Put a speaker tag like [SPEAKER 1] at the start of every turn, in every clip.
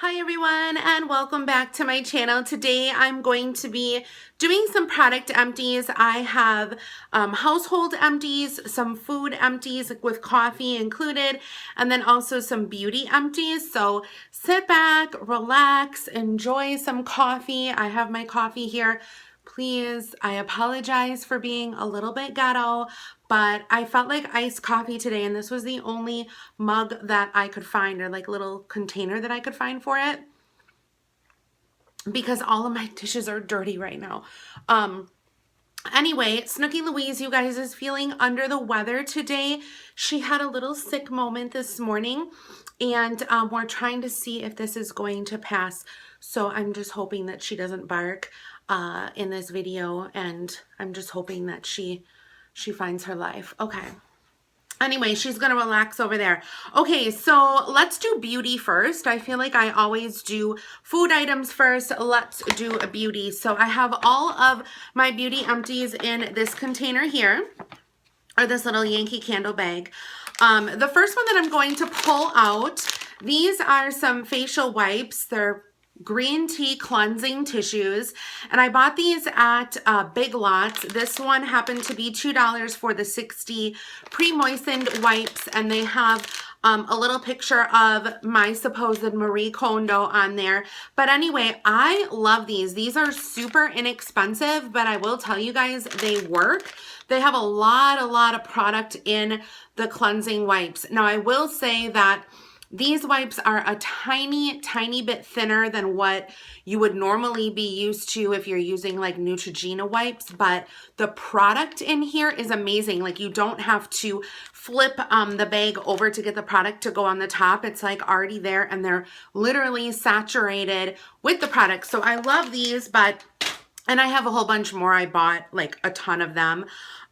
[SPEAKER 1] Hi everyone and welcome back to my channel. Today I'm going to be doing some product empties. I have household empties, some food empties with coffee included, and then also some beauty empties. So sit back, relax, enjoy some coffee. I have my coffee here. Please, I apologize for being a little bit ghetto, but I felt like iced coffee today, and this was the only mug that I could find, or like little container that I could find for it, because all of my dishes are dirty right now. Anyway, Snooky Louise, you guys, is feeling under the weather today. She had a little sick moment this morning, and we're trying to see if this is going to pass. So I'm just hoping that she doesn't bark in this video, and I'm just hoping that she finds her life. Okay. Anyway, she's going to relax over there. Okay, so let's do beauty first. I feel like I always do food items first. Let's do a beauty. So I have all of my beauty empties in this container here, or this little Yankee Candle bag. The first one that I'm going to pull out, these are some facial wipes. They're green tea cleansing tissues, and I bought these at Big Lots. This one happened to be $2 for the 60 pre-moistened wipes, and they have a little picture of my supposed Marie Kondo on there. But anyway, I love these. These are super inexpensive, but I will tell you guys, they work. They have a lot of product in the cleansing wipes. Now, I will say that these wipes are a tiny bit thinner than what you would normally be used to if you're using like Neutrogena wipes, but the product in here is amazing. Like, you don't have to flip the bag over to get the product to go on the top. It's like already there, and they're literally saturated with the product. So I love these, and I have a whole bunch more. I bought like a ton of them.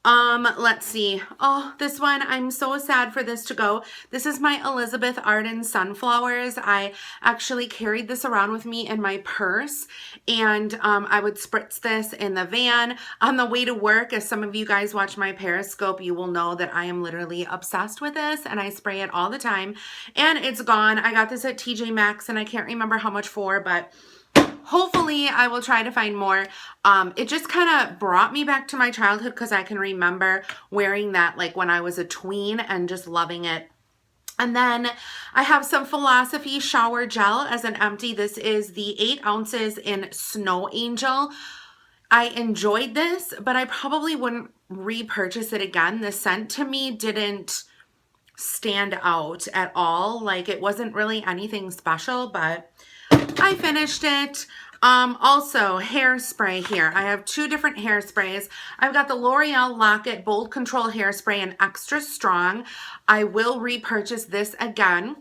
[SPEAKER 1] Let's see. Oh, this one, I'm so sad for this to go. This is my Elizabeth Arden Sunflowers. I actually carried this around with me in my purse, and I would spritz this in the van on the way to work. As some of you guys watch my Periscope, you will know that I am literally obsessed with this, and I spray it all the time, and it's gone. I got this at TJ Maxx, and I can't remember how much for, but hopefully I will try to find more. It just kind of brought me back to my childhood, because I can remember wearing that like when I was a tween and just loving it. And then I have some Philosophy shower gel as an empty. This is the 8 ounces in Snow Angel. I enjoyed this, but I probably wouldn't repurchase it again. The scent to me didn't stand out at all. Like, it wasn't really anything special, but I finished it. Also, hairspray here. I have 2 different hairsprays. I've got the L'Oreal Lock-It Bold Control Hairspray in Extra Strong. I will repurchase this again.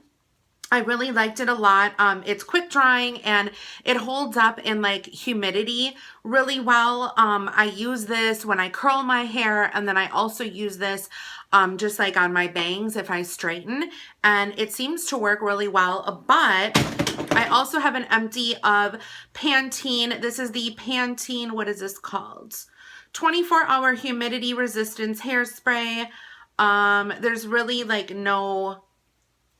[SPEAKER 1] I really liked it a lot. It's quick drying, and it holds up in like humidity really well. I use this when I curl my hair, and then I also use this just like on my bangs if I straighten, and it seems to work really well. But I also have an empty of Pantene. This is the Pantene, what is this called? 24-hour humidity resistance hairspray. There's really like no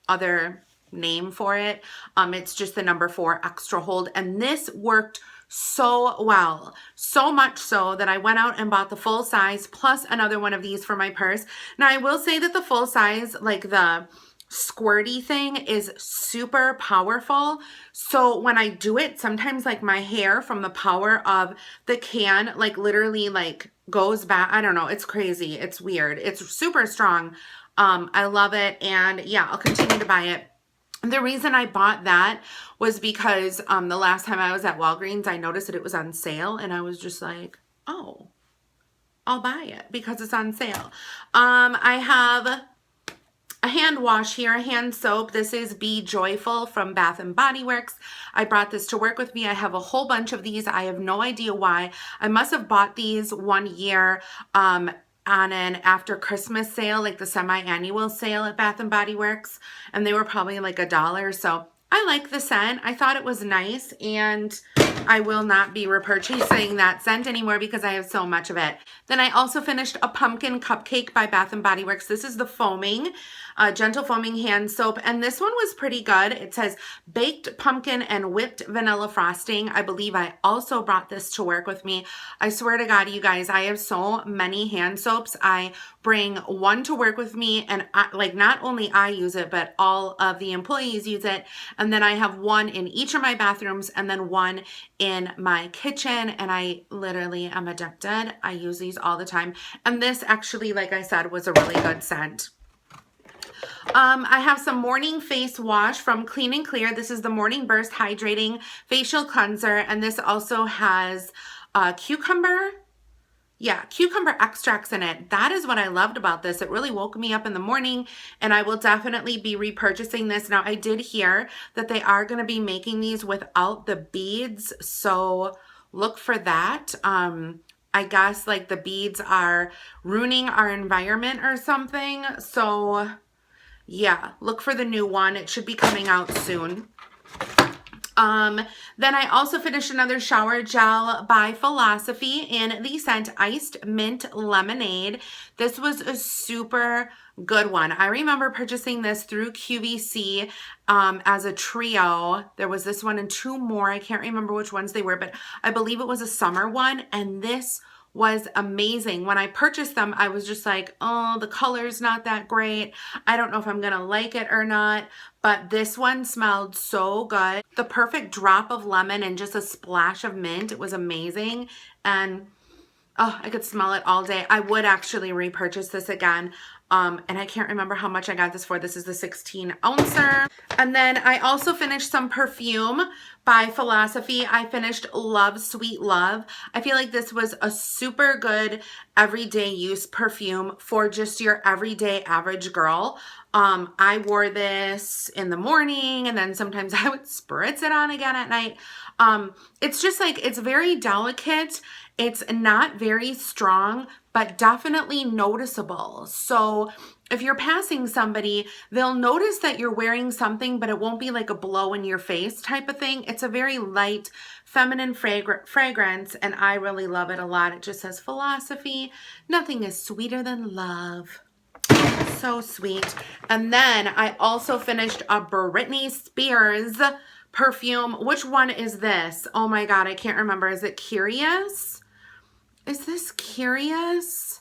[SPEAKER 1] other name for it. It's just the number 4 extra hold, and this worked so well, so much so that I went out and bought the full size plus another one of these for my purse. Now, I will say that the full size, like the squirty thing, is super powerful. So when I do it, sometimes like my hair from the power of the can like literally like goes back. I don't know, it's crazy, it's weird, it's super strong. I love it, and yeah, I'll continue to buy it. The reason I bought that was because the last time I was at Walgreens, I noticed that it was on sale, and I was just like, oh, I'll buy it because it's on sale. I have a hand wash here, a hand soap. This is Be Joyful from Bath & Body Works. I brought this to work with me. I have a whole bunch of these. I have no idea why. I must have bought these one year on an after Christmas sale, like the semi-annual sale at Bath & Body Works, and they were probably like $1. So I like the scent. I thought it was nice, and I will not be repurchasing that scent anymore because I have so much of it. Then I also finished a pumpkin cupcake by Bath & Body Works. This is the foaming, gentle foaming hand soap, and this one was pretty good. It says baked pumpkin and whipped vanilla frosting. I believe I also brought this to work with me. I swear to God, you guys, I have so many hand soaps. I bring one to work with me, and like not only I use it, but all of the employees use it. And then I have one in each of my bathrooms and then one in my kitchen, and I literally am addicted. I use these all the time. And this actually, like I said, was a really good scent. I have some morning face wash from Clean and Clear. This is the Morning Burst Hydrating Facial Cleanser, and this also has cucumber extracts in it. That is what I loved about this. It really woke me up in the morning, and I will definitely be repurchasing this. Now, I did hear that they are going to be making these without the beads, so look for that. I guess like the beads are ruining our environment or something, so yeah, look for the new one. It should be coming out soon. Then I also finished another shower gel by Philosophy in the scent Iced Mint Lemonade. This was a super good one. I remember purchasing this through QVC as a trio. There was this one and two more. I can't remember which ones they were, but I believe it was a summer one, and this was amazing. When I purchased them, I was just like, oh, the color's not that great. I don't know if I'm gonna like it or not, but this one smelled so good. The perfect drop of lemon and just a splash of mint. It was amazing. And oh, I could smell it all day. I would actually repurchase this again. And I can't remember how much I got this for. This is the 16 ouncer. And then I also finished some perfume by Philosophy. I finished Love Sweet Love. I feel like this was a super good everyday use perfume for just your everyday average girl. I wore this in the morning, and then sometimes I would spritz it on again at night. It's just like, it's very delicate. It's not very strong, but definitely noticeable. So if you're passing somebody, they'll notice that you're wearing something, but it won't be like a blow in your face type of thing. It's a very light, feminine fragrance, and I really love it a lot. It just says Philosophy. Nothing is sweeter than love. So sweet. And then I also finished a Britney Spears perfume. Which one is this? Oh my God, I can't remember. Is it Curious? Is this Curious?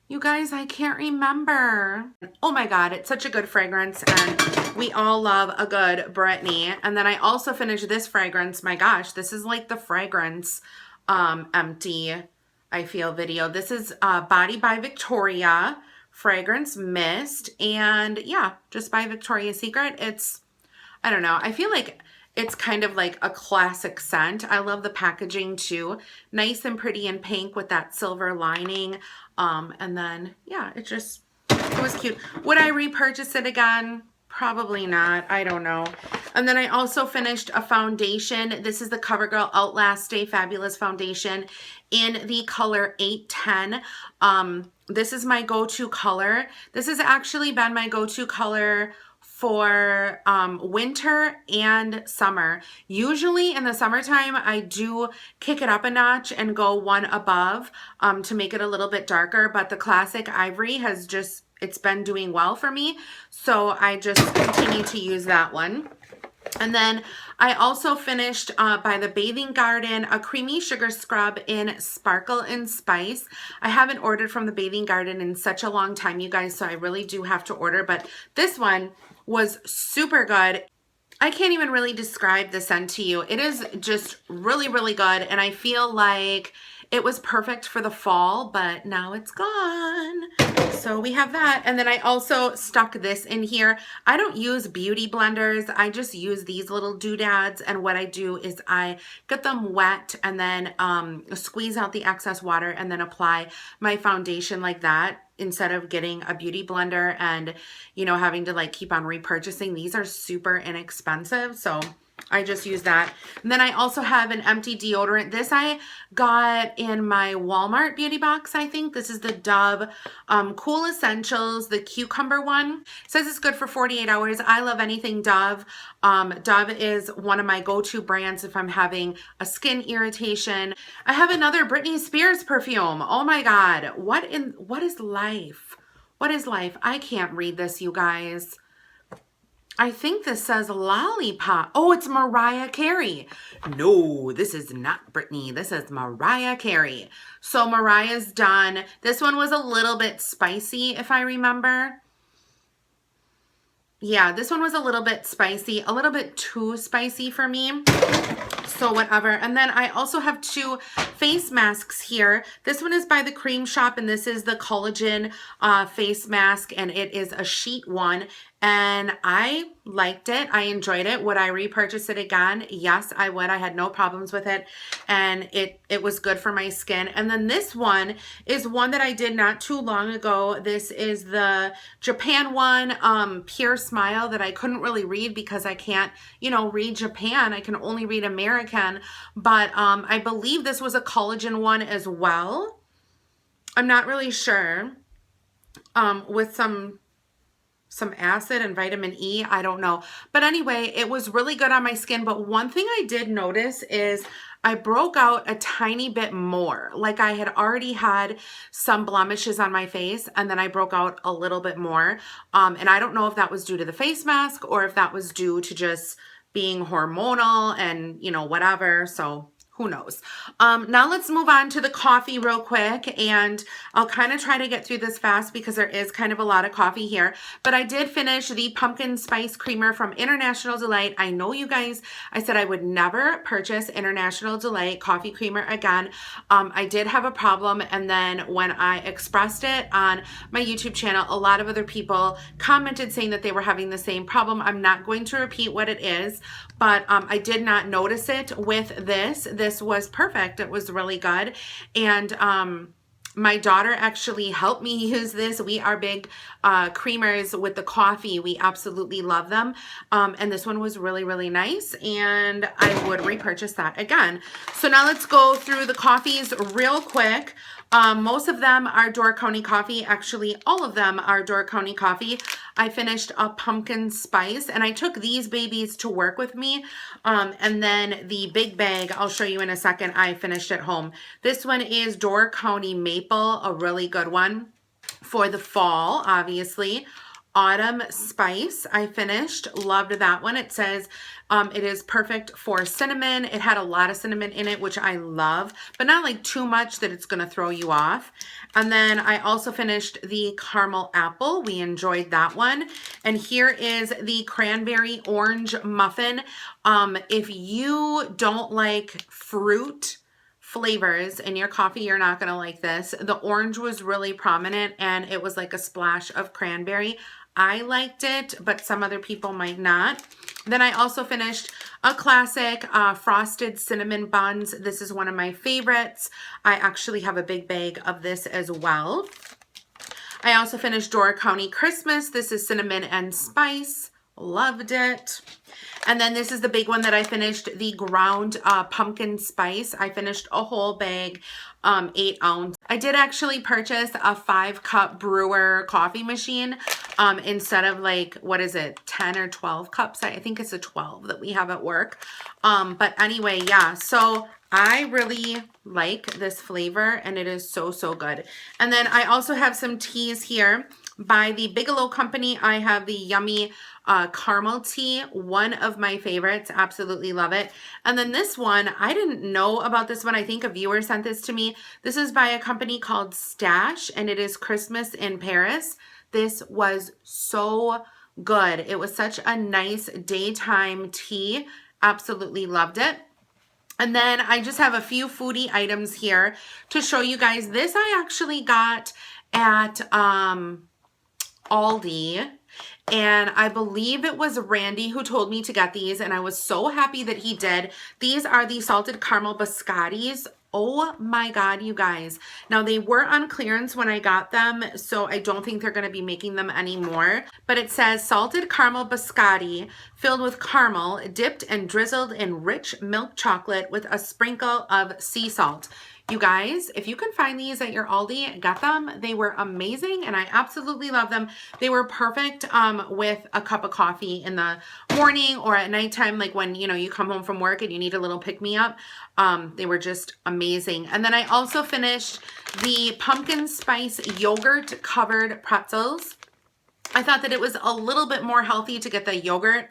[SPEAKER 1] You guys, I can't remember. Oh my God, it's such a good fragrance, and we all love a good Britney. And then I also finished this fragrance. My gosh, this is like the fragrance empty, I feel, video. This is Body by Victoria Fragrance Mist, and yeah, just by Victoria's Secret. It's, I don't know, I feel like it's kind of like a classic scent. I love the packaging too. Nice and pretty in pink with that silver lining. And then, yeah, it was cute. Would I repurchase it again? Probably not. I don't know. And then I also finished a foundation. This is the CoverGirl Outlast Stay Fabulous Foundation in the color 810. This is my go-to color. This has actually been my go-to color for winter and summer. Usually in the summertime, I do kick it up a notch and go one above to make it a little bit darker, but the classic ivory has just, it's been doing well for me, so I just continue to use that one. And then I also finished by the Bathing Garden a creamy sugar scrub in Sparkle and Spice. I haven't ordered from the Bathing Garden in such a long time, you guys, so I really do have to order, but this one was super good. I can't even really describe the scent to you. It is just really, really good, and I feel like it was perfect for the fall, but now it's gone. So we have that. And then I also stuck this in here. I don't use beauty blenders. I just use these little doodads, and what I do is I get them wet and then squeeze out the excess water and then apply my foundation like that, instead of getting a beauty blender and, you know, having to like keep on repurchasing. These are super inexpensive, so I just use that. And then I also have an empty deodorant. This I got in my Walmart beauty box, I think. This is the Dove Cool Essentials, the cucumber one. It says it's good for 48 hours. I love anything Dove. Dove is one of my go-to brands if I'm having a skin irritation. I have another Britney Spears perfume. Oh my God. What is life? What is life? I can't read this, you guys. I think this says Lollipop. Oh, it's Mariah Carey. No, this is not Britney. This is Mariah Carey. So Mariah's done. This one was a little bit spicy, if I remember. Yeah, this one was a little bit spicy, a little bit too spicy for me. So whatever. And then I also have 2 face masks here. This one is by the Cream Shop, and this is the collagen face mask, and it is a sheet one. And I liked it. I enjoyed it. Would I repurchase it again? Yes, I would. I had no problems with it. And it was good for my skin. And then this one is one that I did not too long ago. This is the Japan one, Pure Smile, that I couldn't really read because I can't, read Japan. I can only read American. But I believe this was a collagen one as well. I'm not really sure. With some acid and vitamin E. I don't know. But anyway, it was really good on my skin. But one thing I did notice is I broke out a tiny bit more. Like I had already had some blemishes on my face, and then I broke out a little bit more. And I don't know if that was due to the face mask or if that was due to just being hormonal and, whatever. So who knows? Now let's move on to the coffee real quick, and I'll kind of try to get through this fast because there is kind of a lot of coffee here, but I did finish the pumpkin spice creamer from International Delight. I know you guys, I said I would never purchase International Delight coffee creamer again. I did have a problem, and then when I expressed it on my YouTube channel, a lot of other people commented saying that they were having the same problem. I'm not going to repeat what it is, but I did not notice it with this. This was perfect. It was really good. And my daughter actually helped me use this. We are big creamers with the coffee. We absolutely love them. And this one was really, really nice. And I would repurchase that again. So now let's go through the coffees real quick. Most of them are Door County coffee. Actually, all of them are Door County coffee. I finished a pumpkin spice, and I took these babies to work with me. And then the big bag, I'll show you in a second, I finished at home. This one is Door County Maple, a really good one for the fall, obviously. Autumn Spice, I finished, loved that one. It says it is perfect for cinnamon. It had a lot of cinnamon in it, which I love, but not like too much that it's going to throw you off. And then I also finished the Caramel Apple. We enjoyed that one. And here is the Cranberry Orange Muffin. If you don't like fruit flavors in your coffee, you're not going to like this. The orange was really prominent, and it was like a splash of cranberry. I liked it, but some other people might not. Then I also finished a classic frosted cinnamon buns. This is one of my favorites. I actually have a big bag of this as well. I also finished Door County Christmas. This is cinnamon and spice. Loved it. And then this is the big one that I finished, the ground pumpkin spice. I finished a whole bag, 8 ounce. I did actually purchase a 5-cup brewer coffee machine instead of like, what is it, 10 or 12 cups? I think it's a 12 that we have at work. But anyway, yeah, so I really like this flavor, and it is so, so good. And then I also have some teas here by the Bigelow Company. I have the Yummy caramel tea, one of my favorites. Absolutely love it. And then this one, I didn't know about this one. I think a viewer sent this to me. This is by a company called Stash, and it is Christmas in Paris. This was so good. It was such a nice daytime tea. Absolutely loved it. And then I just have a few foodie items here to show you guys. This I actually got at Aldi, and I believe it was Randy who told me to get these, and I was so happy that he did. These are the salted caramel biscottis. Oh my God, you guys. Now they were on clearance when I got them, so I don't think they're going to be making them anymore. But it says salted caramel biscotti filled with caramel, dipped and drizzled in rich milk chocolate with a sprinkle of sea salt. You guys, if you can find these at your Aldi, get them. They were amazing and I absolutely love them. They were perfect with a cup of coffee in the morning or at nighttime, like when, you know, you come home from work and you need a little pick-me-up. They were just amazing. And then I also finished the pumpkin spice yogurt covered pretzels. I thought that it was a little bit more healthy to get the yogurt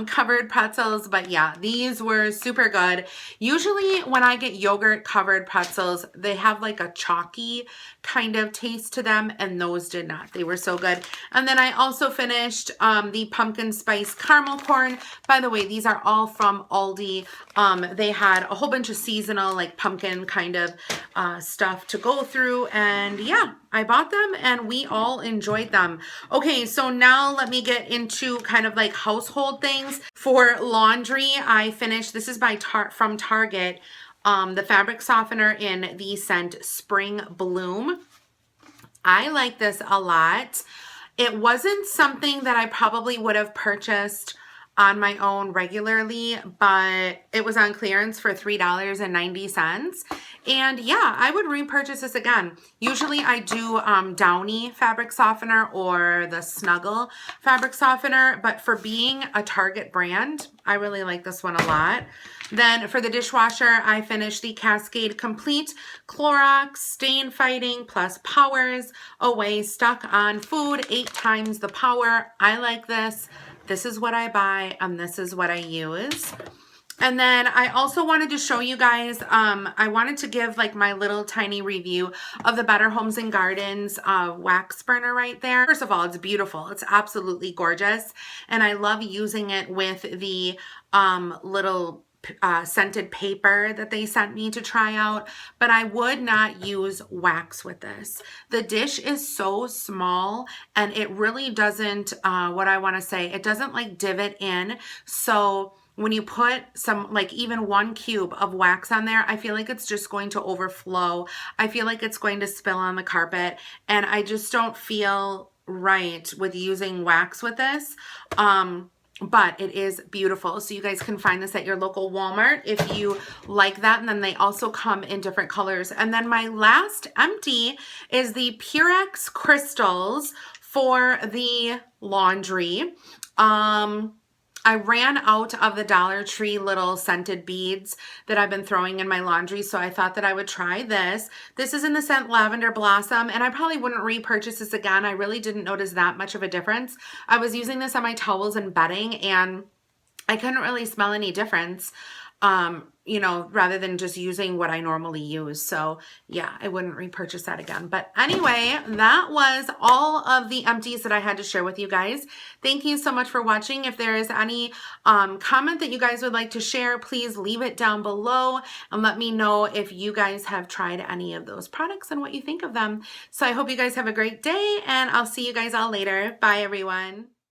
[SPEAKER 1] covered pretzels, but yeah, these were super good. Usually when I get yogurt covered pretzels, they have like a chalky kind of taste to them, and those did not. They were so good. And then I also finished the pumpkin spice caramel corn. By the way, these are all from Aldi. They had a whole bunch of seasonal like pumpkin kind of stuff to go through, and yeah, I bought them and we all enjoyed them. Okay, so now let me get into kind of like household things. For laundry, I finished, this is by from Target, the fabric softener in the scent Spring Bloom. I like this a lot. It wasn't something that I probably would have purchased on my own regularly, but it was on clearance for $3.90. And yeah, I would repurchase this again. Usually I do Downy fabric softener or the Snuggle fabric softener, but for being a Target brand, I really like this one a lot. Then for the dishwasher, I finished the Cascade Complete Clorox Stain Fighting Plus Powers Away Stuck on Food, 8 times the power. I like this. This is what I buy and this is what I use. And then I also wanted to show you guys, I wanted to give like my little tiny review of the Better Homes and Gardens wax burner right there. First of all, it's beautiful. It's absolutely gorgeous. And I love using it with the little scented paper that they sent me to try out, but I would not use wax with this. The dish is so small and it really doesn't, what I want to say, it doesn't like divot in. So when you put some, like even 1 cube of wax on there, I feel like it's just going to overflow. I feel like it's going to spill on the carpet, and I just don't feel right with using wax with this. But it is beautiful. So you guys can find this at your local Walmart if you like that. And then they also come in different colors. And then my last empty is the Purex Crystals for the laundry. I ran out of the Dollar Tree little scented beads that I've been throwing in my laundry, so I thought that I would try this. This is in the scent Lavender Blossom, and I probably wouldn't repurchase this again. I really didn't notice that much of a difference. I was using this on my towels and bedding, and I couldn't really smell any difference, you know, rather than just using what I normally use. So yeah, I wouldn't repurchase that again. But anyway, that was all of the empties that I had to share with you guys. Thank you so much for watching. If there is any comment that you guys would like to share, please leave it down below and let me know if you guys have tried any of those products and what you think of them. So I hope you guys have a great day, and I'll see you guys all later. Bye, everyone.